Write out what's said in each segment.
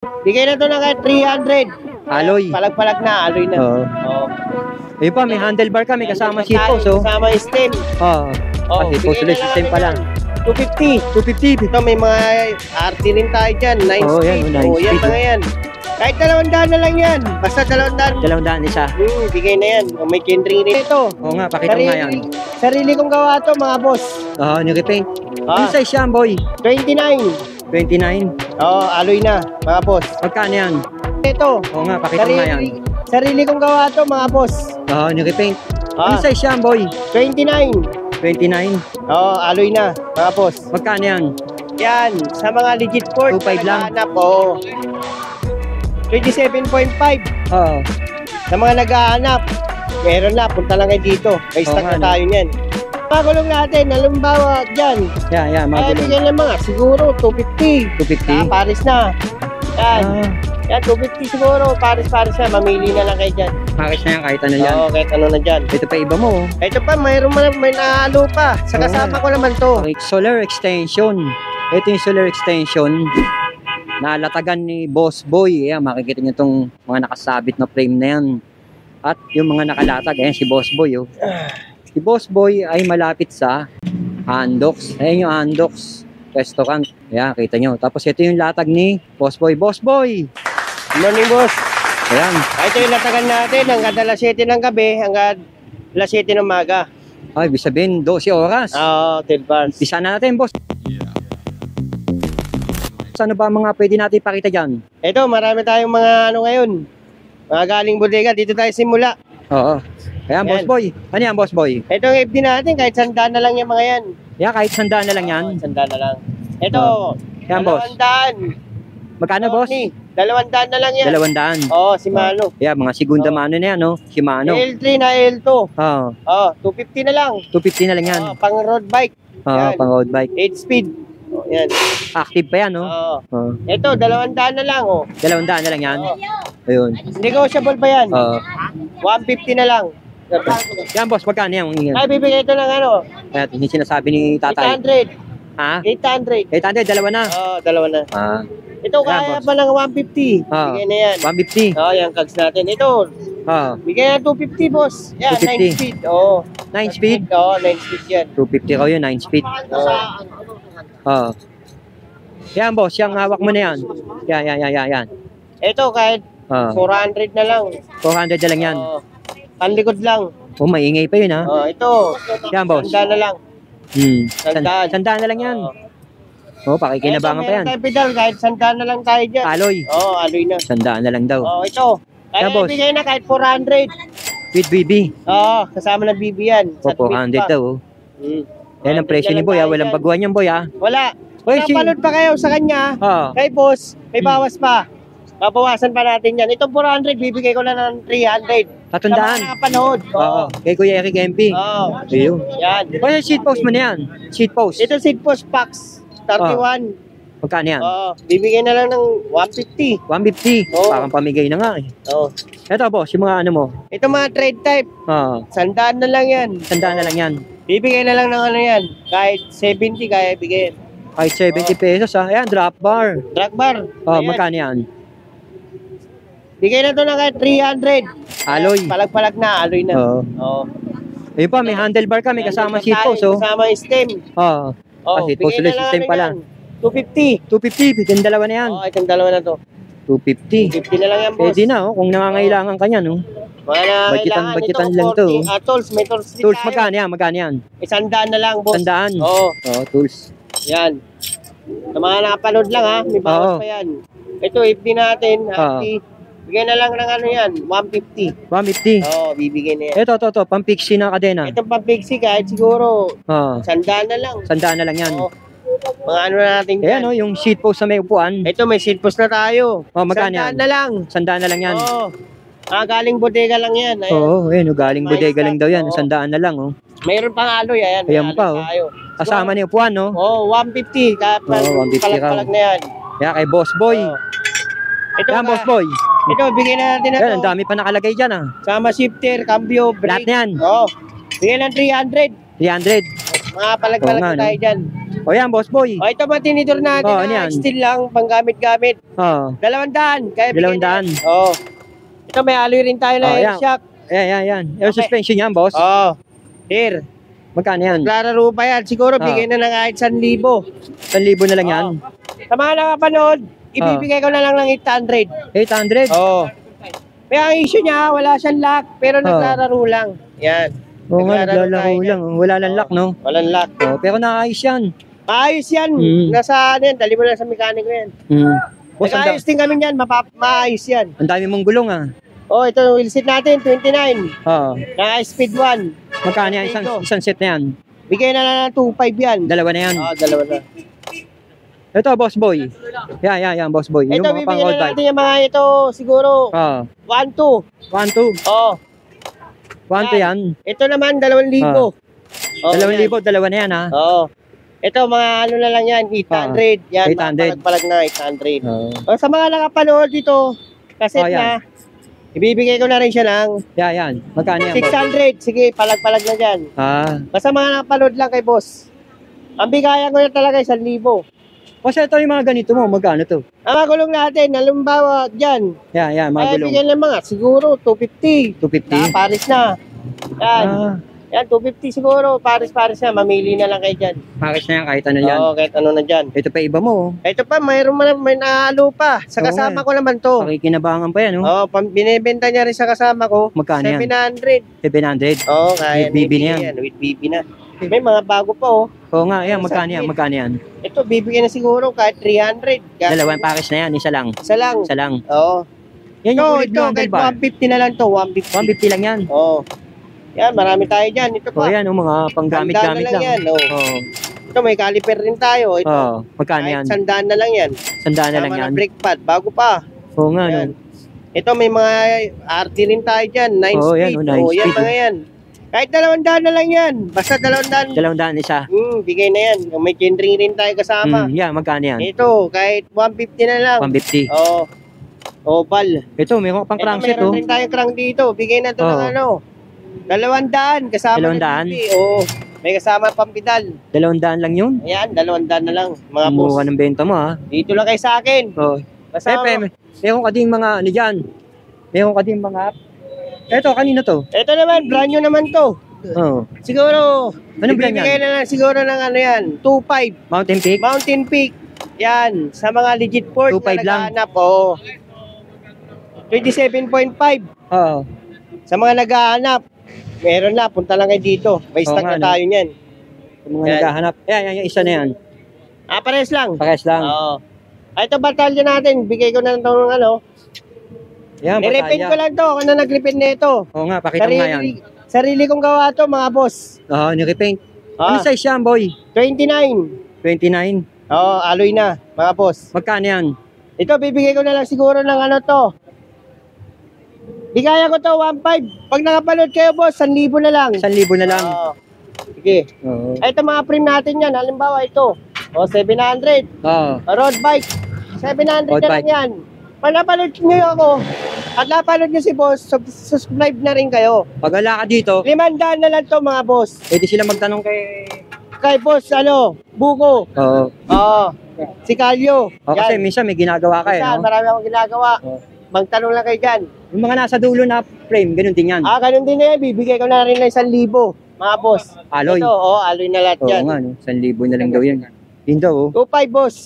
Bigay na to na kahit 300. Alloy. Palag-palag na, alloy na. Oo. Oo. Ayun pa, may handlebar ka, may kasama seat post, oh. Kasama yung stem. Oo. Oh, Seat post ulit, system pa lang. 250. 250. Ito may mga RT rin tayo dyan, 9 Oo, speed. yan, 9 Oh, yan speed. mga yan. Kahit 200 na lang yan. Basta 200. 200 isa. Bigay na yan. O, may kindring rin. Ito. Oo nga, pakita mo nga yan. Sarili kong gawa to mga boss. Oo, nire-paint. Ah. Ano size yan, boy? 29. 29. Oh, alloy na mga boss. Magkano yan? Ito. Oo nga, pakita mo nga yan. Sarili kong gawa to mga boss. Oo, nire-paint. Ah. Ano size yan, boy? 29. 29. Oh, alloy na mga boss. Magkano yan? Yan, sa mga legit port. 2.5 lang. Naghahanap, oh. 27.5. Oo. Sa mga naghahanap, meron na, punta lang kayo dito. May stock nga, na tayo niyan. Pagulong natin, halimbawa dyan. Yan, mga Kaya gulong. bigyan ng mga, siguro 250. 250. Paris na. Yan. Ah, Yan, 250 siguro. Paris na. Mamili na lang kayo dyan. package na yan, kahit ano yan. Oo, kahit ano na dyan. Ito pa iba mo, oh. Ito pa, may nahalo pa. Sa Oo kasama nga. ko naman to. Okay, solar extension. Ito yung solar extension. Nalatagan ni Boss Boy. Ayan, makikita niyo itong mga nakasabit na frame na yan. At yung mga nakalatag, ayan si Boss Boy. Oh. Si Boss Boy ay malapit sa Andox. Ayan yung Andox restaurant. Ayan, kita nyo. Tapos ito yung latag ni Boss Boy. Boss Boy! Good morning, boss. Ayan. Ito yung latagan natin hanggang alas 7 ng gabi, hanggang alas 7 ng maga. Ay, ibig sabihin, 12 oras. Oo, 12 bars. Pisa na natin, boss. Ano ba mga pwede natin ipakita dyan? Ito, marami tayong mga ano ngayon. Mga galing bodega. Dito tayo simula. Oo. Ayan, Yan. Boss Boy. Ano yan, Boss Boy? Ito ang FD natin. Kahit sandaan na lang yung mga yan. Yan, kahit sandaan na lang yan. Sandaan na lang. Ito. Yan, boss. 200. Magkano, boss? 200 na lang yan. 200. Oo, si Mano. Yan, mga segunda Oo. mano na yan, no? Shimano. L3 na L2. Oo. Oo, 250 na lang. 250 na lang yan. Oo, pang road bike. Oo, yan. pang road bike. 8 speed. Oo, yan. Active pa yan, no? Oo. Oo. Ito, 200 na lang. Oh. 200 na lang yan. Oo. Ayun. Negotiable pa yan. Oo. 150 na lang. Yan, boss, magkano yan? Ay, bibigay ito ng ano? Ayan, yung sinasabi ni tatay. 800. Ha? 800. 800, dalawa na. Oo, dalawa na. Ah, Ito, Ayan, kaya boss. pa ng 150. Ah. Bigay na yan. 150. Oo, yan, kags natin. Ito, Oo. bigay na 250, boss. Yan, 250. 9 speed. Oo. 9 speed. Oo, 9 speed yan. 250 ko yun, 9 speed. Oo. Oo. Yan, boss, yung hawak mo na yan. Yan. Ito, kahit Oo. 400 na lang. 400 na lang yan. Oo. Panlikod lang. Oh, maingay pa yun, ha? Oo, ito. Yan, boss. Sandaan na lang. Sandaan. Sandaan na lang yan. Oo. Oh, pakikinabangan pa yan. Ito, meron tayo pedal, kahit sandaan na lang tayo dyan. Alloy. Oo, alloy na. Sandaan na lang daw. Oo, ito. Kaya Yan, boss. bigay na kahit 400. With BB. Oo, kasama ng BB yan. Oh, Sa tweet 400 pa. daw. Oh. Hmm. Yan ang presyo ni Boy, ha? Walang baguhan yan, Boy, ha? Wala. Oy, si... Napanood pa kayo sa kanya. Oo. Kay boss, may bawas pa. Babawasan pa natin yan. Itong 400, bibigay ko na ng 300. Sa Tatandaan. mga nakapanood. Oo. Kay Kuya Eric MP. Oo. Ayun. Yan. O, yung seat post mo na yan. Seat post. Ito seat post packs. 31. Magkano yan? Oo. Bibigay na lang ng 150. 150. Oo. Parang pamigay na nga, eh. Oo. Eto, boss, yung mga ano mo. Ito mga trade type. Oo. Sandaan na lang yan. Tandaan na lang yan. Bibigay na lang ng ano yan. Kahit 70 kaya bigay. Kahit 70 pesos, ha? Ayan, drop bar. Drag bar. Oh, Ayan. magkano yan? Bigay na to ng kahit 300. Alloy. Palag-palag na. Alloy na. Oo. Oo. Ayun pa, may handlebar ka, may kasama seat post, oh. Kasama yung stem. Oo. Oh, Seat post ulit, system pa lang. 250. 250, yung dalawa na yan. Oh, itong dalawa na to. 250. 250 na lang yan, boss. Pwede na, oh, kung nangangailangan ka niyan, oh. Mga na Budgetan lang to. Tools, may tools din Tools, tayo. magkano yan? Magkano yan? Isandaan na lang, boss. Tandaan. Oo, Oo, tools. yan. Sa mga nakapanood lang, ha? May bawas Oo. pa yan. Ito, FD natin, FD. Bigyan na lang ng ano yan, 150. 150. Oo, bibigyan na yan. Ito, pang-pixie na kadena. Itong pang-pixie, kahit siguro, Oo. sandaan na lang. Sandaan na lang yan. Oo. Mga ano na natin Ayan, oh, yung seat post sa may upuan. Ito, may seat post na tayo. Oh, magkano Sandaan yan? na lang. Sandaan na lang yan. Oo. Galing bodega lang yan. Ayan. Oo, ayun, oh, galing May bodega lang daw yan. stock, oo. Sandaan na lang, oh. Mayroon pang alloy, ayan. may Ayan pa, alloy oh. tayo. Kasama na yung upuan, no? Oo, 150. Kaya Oo, 150 palag-palag na yan. Kaya kay Boss Boy. Oo. Ito, Yan, Boss Boy. Ito, bigyan na natin na Yan, to. ang dami pa nakalagay dyan, ah. Sama shifter, cambio, Lahat brake. na yan. Oo. Bigyan ng 300. 300. Mga palag-palag Oo nga, na tayo no? dyan. O yan, boss boy. O, ito mga tinidor natin Oh, ano na yan? steel lang, panggamit-gamit. Oh. 200. Kaya bigyan 200. Oo. Ito may alloy rin tayo na Oh, air yan. shock. Ayan. Yung Okay. suspension yan, boss. Oo. Here. Magkano yan? Klararo pa yan. Siguro Oh. bigay na ng kahit 1,000. 1,000 na lang yan. Sa mga nakapanood, ibibigay ko na lang ng 800. 800. Oo. May ang issue niya, wala siyang lock, pero naglalaro lang. Yan. Oo nga, Naglalaro naglalaro tayo lang. Wala lang lock, no? Walang lock. Oh, pero naayos yan. Maayos yan. Nasa ano yan, dali mo lang sa mekaniko yan. Boss, Nag-ayos din kami yan, maayos yan. ang dami mong gulong, ah. Oh, ito yung wheel set natin, 29. Oo. Na speed 1. Magkano yan? Isang set na yan. Bigay na lang ng 2.5 yan. Dalawa na yan. Dalawa na. Ito, boss boy. Yan, boss boy. Ito, mga bibigyan pang-road na bike. natin yung mga ito, siguro, Oo. 1-2. 1,200. Oh, 1,200 yan. ito naman, 2,000. Oh, 2,000, dalawa na yan, ha? Oo. Ito, mga ano na lang yan, 800. Yan, 800. palag na 800. Oo. O, sa mga nakapanood dito, kaset Oh, yan. na, ibibigay ko na rin siya ng Yan. Magkano yan, boss? 600. Sige, palag-palag na dyan. Basta mga nakapanood lang kay boss. Ang bigayan ko na talaga 1,000. Boss, ito yung mga ganito mo. Magkano to? Ang magulong natin, halimbawa dyan, Yan, mga ay gulong. bigyan ng mga, siguro 250. 250. Paris na. Yan. Yan, 250 siguro. Paris na. Mamili na lang kayo dyan. Paris na yan, kahit ano yan. Oo, kahit ano na dyan. Ito pa iba mo. Ito pa, may naalo pa. Sa Oo kasama nga. ko naman to. Pakikinabangan pa yan, oh. Oo, binibenta niya rin sa kasama ko. Magkano yan? 700. 700. Oo, kaya. With BB na yan. With BB na. May mga bago pa, oh. Oo nga, yan. Magkano yan? Ito, bibigyan na siguro kahit 300. Dalawang Paris na yan. Isa lang. Isa lang. Isa lang. Oo. Yan yung Ito, ulit ng kahit handlebar. 150 na lang to. 150. 150 lang yan. Oo. Yan, marami tayo dyan. Ito Oh, pa. yan, mga panggamit-gamit Sandaan na lang. lang yan, oh. Oo. Ito, may caliper rin tayo. Ito. Magkano yan? Kahit 100 na lang yan. 100 na lang Tama yan. brake pad. Bago pa. Oo nga, Yan. no. Ito, may mga RT rin tayo dyan. 9 Oo, speed. yan, 9 Yan, speed, mga yan. Kahit 200 na lang yan. Basta 200. 200 isa. Bigay na yan. May chainring rin tayo kasama. Yan, magkano yan? Ito, kahit 150 na lang. 150. Oo. Oval. Ito, mayroon pang crankset, Meron oh. rin tayong crank dito. Bigay na ito ng ano. 200 kasama 200? ng BB. Oo. May kasama pang pedal. 200 lang yun. Ayan, 200 na lang. Mga boss. Mura ng benta mo, ha? Dito lang kayo sa akin. Oo. Basta Meron ka ding mga, ano dyan? Meron ka ding mga, eto, kanina to? ito naman, brand new naman to. Oo. Siguro, Anong brand ibibigay yan? na lang siguro ng ano yan, 2.5. Mountain Peak? Mountain Peak. Yan, sa mga legit port 2.5 lang. naghahanap. Oo. 27.5. Oo. Sa mga naghahanap, meron na, punta lang kayo dito. May Oo stock nga, na no? tayo niyan. Yung mga Yan. naghahanap. Yan, yung isa na yan. Pares lang. Pares lang. Oo. Ito batalya natin, bigay ko na lang itong ano. Yan, Nirepin ko batalya. lang to, kung na nagrepin na ito. Oo nga, pakita mo nga yan. Sarili kong gawa to, mga boss. Oo, nirepaint. Ah, Ano size yan, boy? 29. 29. Oo, alloy na, mga boss. Magkano yan? Ito, bibigay ko na lang siguro ng ano to. Bigaya ko to, 1.5. Pag nakapanood kayo, boss, 1,000 na lang. 1,000 na lang. Oo. Sige. Oo. Ito mga frame natin yan. Halimbawa ito. O, 700. Oo. Road bike. 700 Road na lang bike. yan. Pag napanood nyo ako, at napanood nyo si boss, subscribe na rin kayo. Pag wala ka dito, 500 na lang to mga boss. pwede sila magtanong kay... Kay boss, ano, Buko. Oo. Oo. Si Calio. O, kasi minsan may ginagawa ka, eh, Minsan, no? marami akong ginagawa. Oo. Magtanong lang kayo dyan. Yung mga nasa dulo na frame, ganun din yan. Ganun din na yan. Bibigay ko na rin ng 1,000. Mga boss. Alloy. Ito, alloy na lahat Oo yan. nga, no? 1,000 na lang daw yun. Yun daw, oh. 2.5 boss.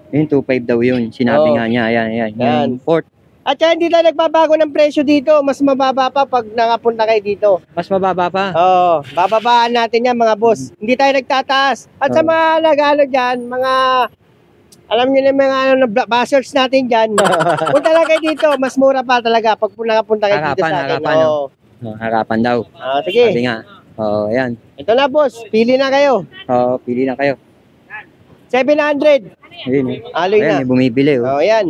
Yun, 2.5 daw yun. Sinabi Oo. nga niya, ayan. Yan. Yung port, At yan, hindi na nagbabago ng presyo dito. Mas mababa pa pag nakapunta kayo dito. mas mababa pa. Oo, bababaan natin yan mga boss. Hindi tayo nagtataas. At sa Oo. mga nag-ano dyan, mga, alam nyo na yung mga ano, buzzers natin dyan. Punta lang kayo dito, mas mura pa talaga pag nakapunta kayo dito sa akin. Harapan, no? Oo. Oh, harapan daw. Sige, Sabi nga. Oo, ayan. ito na boss, pili na kayo. Oo, pili na kayo. 700, Ayun, oh. aloy Ayan, na. may bumibili, oh. Oo, yan.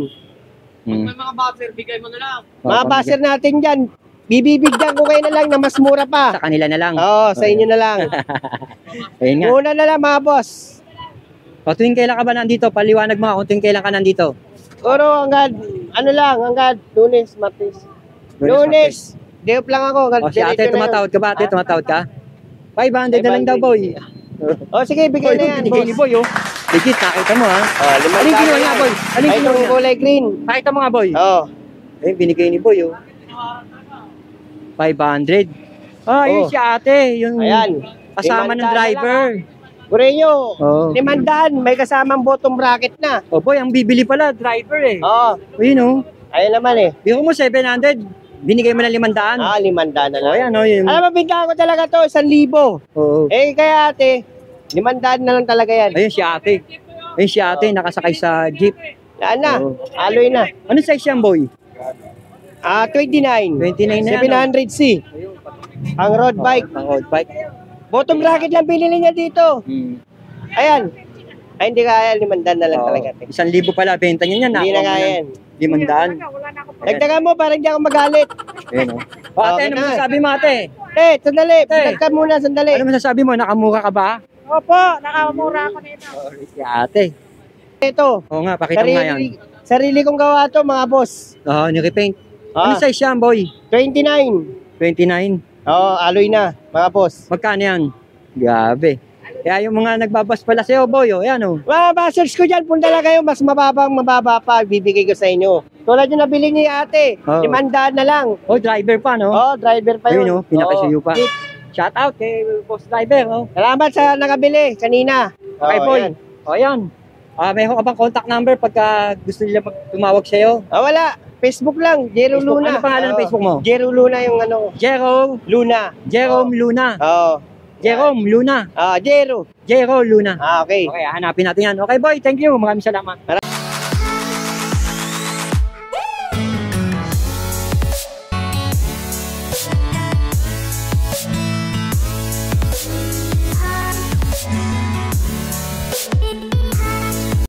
Mga buzzer, bigay mo na lang. Mga buzzer natin dyan, bibibigyan ko kayo na lang na mas mura pa. Sa kanila na lang. Oo, sa inyo na lang. Ayun nga. Muna na lang mga boss. O, tuwing kailan ka ba nandito? Paliwanag mo kung tuwing kailan ka nandito. Siguro hanggang, ano lang, hanggang Lunes, Martes. Lunes, day off lang ako. O, si ate, tumatawad ka ba? Ate, tumatawad ka? 500 na lang daw, boy. Oh, sige, bigay na yan, Binigay ni boss. Boy, oh. Legit, nakita mo, ha? Oh, 500 Alin kinuha niya, Boy? Alin Ay, kinuha itong niya? kulay green. Nakita mo nga, Boy. Oh. Eh, binigay ni Boy, oh. 500. Ah, yun Oh. si ate. Yung Ayan. kasama ng 500 driver. Gureyo, Oh. 500, may kasamang bottom bracket na. Oh, Boy, ang bibili pala, driver, eh. Oh, Ayun, oh. ayun naman eh. Biro mo, 700. Binigay mo na 500. 500 na Oh, lang. ayan, oh. Yun. Alam mo, bintahan ko talaga to, 1,000. Oo. Eh, kaya ate, 500 na lang talaga yan. Ayun si ate. Ayun si ate, nakasakay sa jeep. Yan na, Oo. aloy na. Ano size yan, Boy? 29. 29 na yan, 700C. Ang road bike. Pang road bike. Bottom bracket lang pinili niya dito. Hmm. Ayan. Ay, hindi kaya, 500 na lang Oo. talaga. Te. 1,000 pala, benta niya yan. Hindi na kaya yan. 500. Dagdagan mo, parang hindi ako magalit. Ayun, oh. O, ate, Okay ano na. masasabi mo, ate? Sandali. Te. Dagdag muna, sandali. Ano masasabi mo? Nakamura ka ba? Opo, nakamura ako nito. Oh, si ate. Ito. Oo nga, pakita mo nga yan. Sarili kong gawa to, mga boss. Oo, nirepaint. Ano Ah, size yan, Boy? 29. 29. Aloy na, mga boss. Magkano yan? Grabe. Kaya yung mga nagbabas pala sa'yo, Boy, oh, yan, oh. Mga basers ko dyan, punta lang kayo, mas mababa pa, bibigay ko sa inyo. Tulad yung nabili ni ate, Oo. 500 na lang. Oh, driver pa, no? Driver pa yun. Ayun, oh, pinakasuyo pa. Oo. Shout out kay boss driver, oh. Salamat sa nakabili kanina. Okay, Oo, Boy. yan. O, yan. Mayroon ka bang contact number pagka gusto nila tumawag sa'yo? Wala. Facebook lang, Jero Facebook. Luna. Ano pangalan ng Oo. Facebook mo? Jero Luna yung ano, Jerome Luna. Luna. Oo. Jerome Luna. Jero. Jero Luna. Okay. Okay, hanapin natin yan. Okay, Boy, thank you. Maraming salamat.